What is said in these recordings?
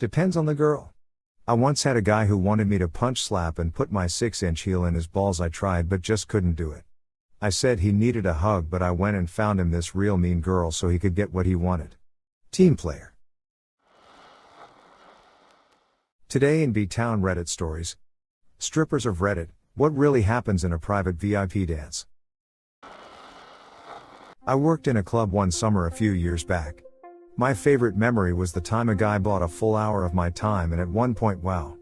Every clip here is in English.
Depends on the girl. I once had a guy who wanted me to punch slap and put my 6-inch heel in his balls. I tried but just couldn't do it. I said he needed a hug, but I went and found him this real mean girl so he could get what he wanted. Team player. Today in B-Town Reddit stories. Strippers of Reddit, what really happens in a private VIP dance? I worked in a club one summer a few years back. My favorite memory was the time a guy bought a full hour of my time, and at one point Wow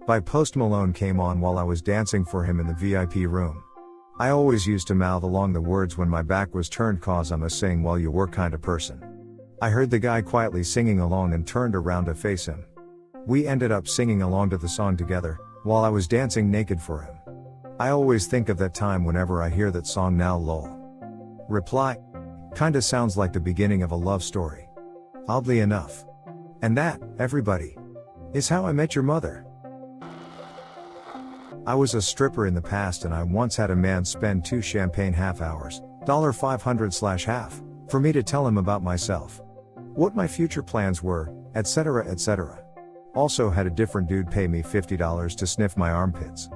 by Post Malone came on while I was dancing for him in the VIP room. I always used to mouth along the words when my back was turned, cause I'm a sing while you work kind of person. I heard the guy quietly singing along and turned around to face him. We ended up singing along to the song together, while I was dancing naked for him. I always think of that time whenever I hear that song now lol. Reply. Kinda sounds like the beginning of a love story. Oddly enough. And that, everybody, is how I met your mother. I was a stripper in the past, and I once had a man spend 2 champagne half hours, $500/half, for me to tell him about myself, what my future plans were, etc. etc. Also had a different dude pay me $50 to sniff my armpits.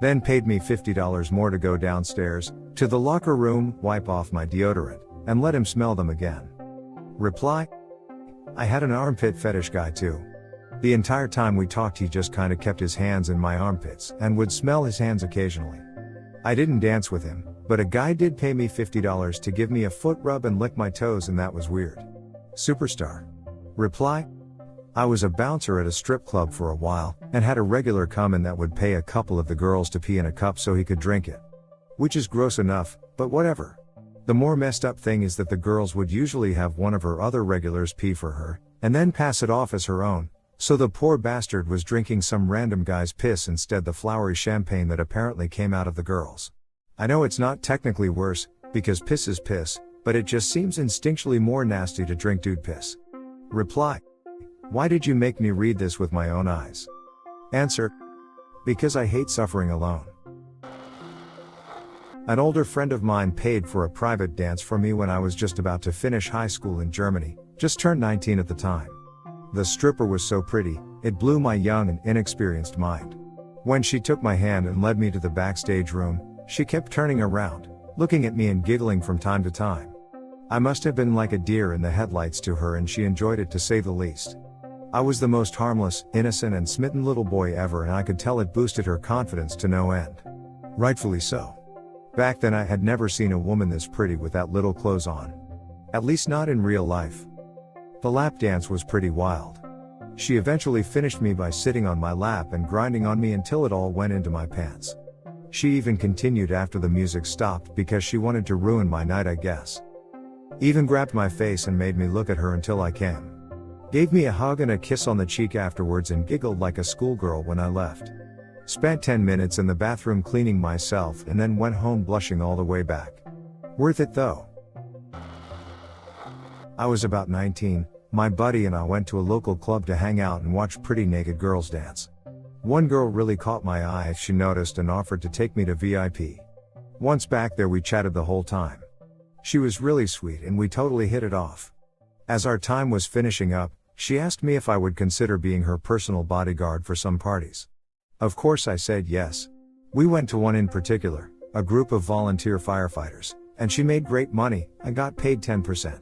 Then paid me $50 more to go downstairs, to the locker room, wipe off my deodorant, and let him smell them again. Reply. I had an armpit fetish guy too. The entire time we talked he just kinda kept his hands in my armpits, and would smell his hands occasionally. I didn't dance with him, but a guy did pay me $50 to give me a foot rub and lick my toes, and that was weird. Superstar. Reply. I was a bouncer at a strip club for a while, and had a regular come-in that would pay a couple of the girls to pee in a cup so he could drink it. Which is gross enough, but whatever. The more messed up thing is that the girls would usually have one of her other regulars pee for her, and then pass it off as her own, so the poor bastard was drinking some random guy's piss instead, the flowery champagne that apparently came out of the girls. I know it's not technically worse, because piss is piss, but it just seems instinctually more nasty to drink dude piss. Reply. Why did you make me read this with my own eyes? Answer. Because I hate suffering alone. An older friend of mine paid for a private dance for me when I was just about to finish high school in Germany, just turned 19 at the time. The stripper was so pretty, it blew my young and inexperienced mind. When she took my hand and led me to the backstage room, she kept turning around, looking at me and giggling from time to time. I must have been like a deer in the headlights to her, and she enjoyed it to say the least. I was the most harmless, innocent and smitten little boy ever, and I could tell it boosted her confidence to no end. Rightfully so. Back then I had never seen a woman this pretty without little clothes on. At least not in real life. The lap dance was pretty wild. She eventually finished me by sitting on my lap and grinding on me until it all went into my pants. She even continued after the music stopped because she wanted to ruin my night, I guess. Even grabbed my face and made me look at her until I came. Gave me a hug and a kiss on the cheek afterwards and giggled like a schoolgirl when I left. Spent 10 minutes in the bathroom cleaning myself and then went home blushing all the way back. Worth it though. I was about 19, my buddy and I went to a local club to hang out and watch pretty naked girls dance. One girl really caught my eye, she noticed and offered to take me to VIP. Once back there we chatted the whole time. She was really sweet and we totally hit it off. As our time was finishing up, she asked me if I would consider being her personal bodyguard for some parties. Of course I said yes. We went to one in particular, a group of volunteer firefighters, and she made great money, I got paid 10%.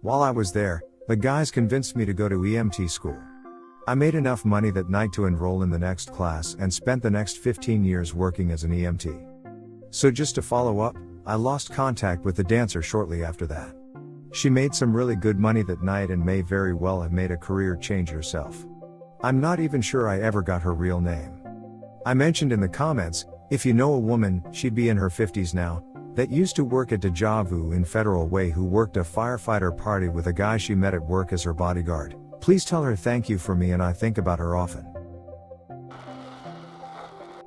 While I was there, the guys convinced me to go to EMT school. I made enough money that night to enroll in the next class and spent the next 15 years working as an EMT. So just to follow up, I lost contact with the dancer shortly after that. She made some really good money that night and may very well have made a career change herself. I'm not even sure I ever got her real name. I mentioned in the comments, if you know a woman, she'd be in her 50s now, that used to work at Deja Vu in Federal Way who worked a firefighter party with a guy she met at work as her bodyguard, please tell her thank you for me and I think about her often.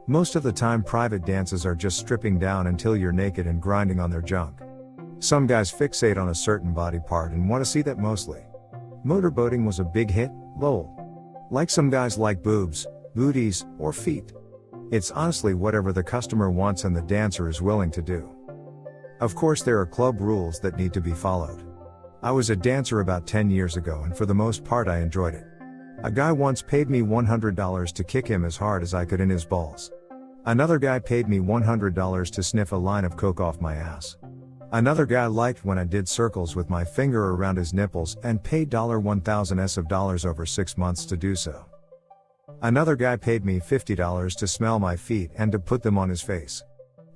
Most of the time private dances are just stripping down until you're naked and grinding on their junk. Some guys fixate on a certain body part and want to see that mostly. Motorboating was a big hit, lol. Like some guys like boobs, booties, or feet. It's honestly whatever the customer wants and the dancer is willing to do. Of course there are club rules that need to be followed. I was a dancer about 10 years ago and for the most part I enjoyed it. A guy once paid me $100 to kick him as hard as I could in his balls. Another guy paid me $100 to sniff a line of coke off my ass. Another guy liked when I did circles with my finger around his nipples and paid $1,000 over 6 months to do so. Another guy paid me $50 to smell my feet and to put them on his face.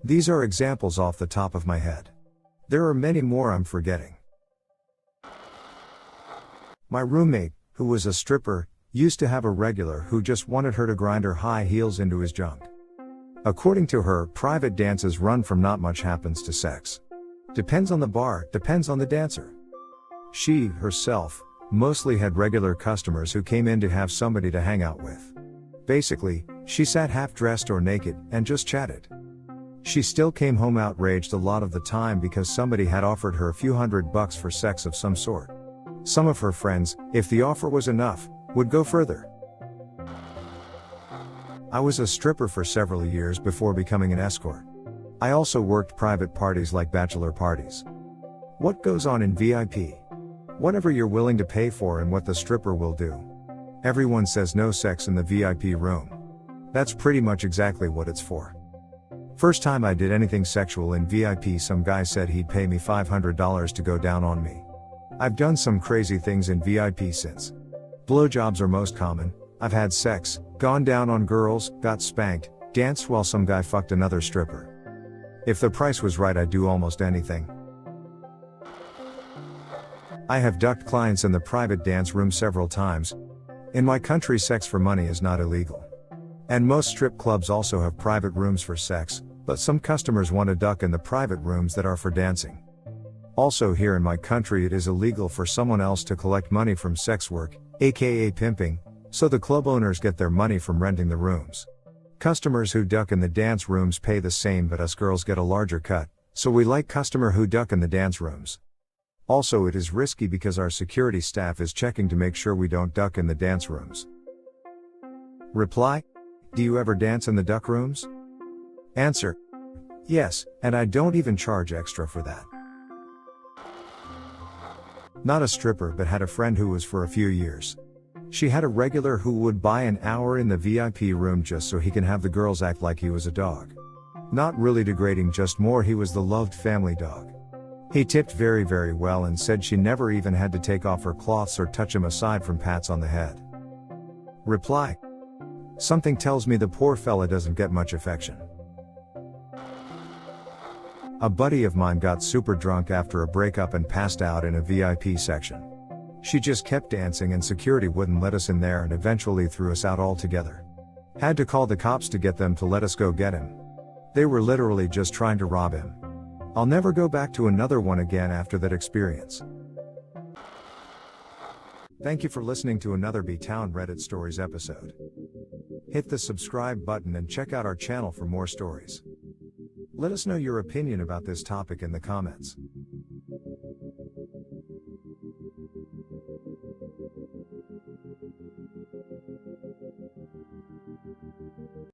These are examples off the top of my head. There are many more I'm forgetting. My roommate, who was a stripper, used to have a regular who just wanted her to grind her high heels into his junk. According to her, private dances run from not much happens to sex. Depends on the bar, depends on the dancer. She, herself, mostly had regular customers who came in to have somebody to hang out with. Basically, she sat half-dressed or naked, and just chatted. She still came home outraged a lot of the time because somebody had offered her a few $100 for sex of some sort. Some of her friends, if the offer was enough, would go further. I was a stripper for several years before becoming an escort. I also worked private parties like bachelor parties. What goes on in VIP? Whatever you're willing to pay for and what the stripper will do. Everyone says no sex in the VIP room. That's pretty much exactly what it's for. First time I did anything sexual in VIP, some guy said he'd pay me $500 to go down on me. I've done some crazy things in VIP since. Blowjobs are most common. I've had sex, gone down on girls, got spanked, danced while some guy fucked another stripper. If the price was right, I'd do almost anything. I have ducked clients in the private dance room several times. In my country, sex for money is not illegal. And most strip clubs also have private rooms for sex, but some customers want to duck in the private rooms that are for dancing. Also here in my country, it is illegal for someone else to collect money from sex work, aka pimping, so the club owners get their money from renting the rooms. Customers who duck in the dance rooms pay the same, but us girls get a larger cut, so we like customer who duck in the dance rooms. Also, it is risky because our security staff is checking to make sure we don't duck in the dance rooms. Reply: do you ever dance in the duck rooms? Answer: yes, and I don't even charge extra for that. Not a stripper, but had a friend who was for a few years. She had a regular who would buy an hour in the VIP room just so he can have the girls act like he was a dog. Not really degrading, just more he was the loved family dog. He tipped very, very well and said she never even had to take off her cloths or touch him aside from pats on the head. Reply: something tells me the poor fella doesn't get much affection. A buddy of mine got super drunk after a breakup and passed out in a VIP section. She just kept dancing and security wouldn't let us in there and eventually threw us out altogether. Had to call the cops to get them to let us go get him. They were literally just trying to rob him. I'll never go back to another one again after that experience. Thank you for listening to another B-Town Reddit Stories episode. Hit the subscribe button and check out our channel for more stories. Let us know your opinion about this topic in the comments.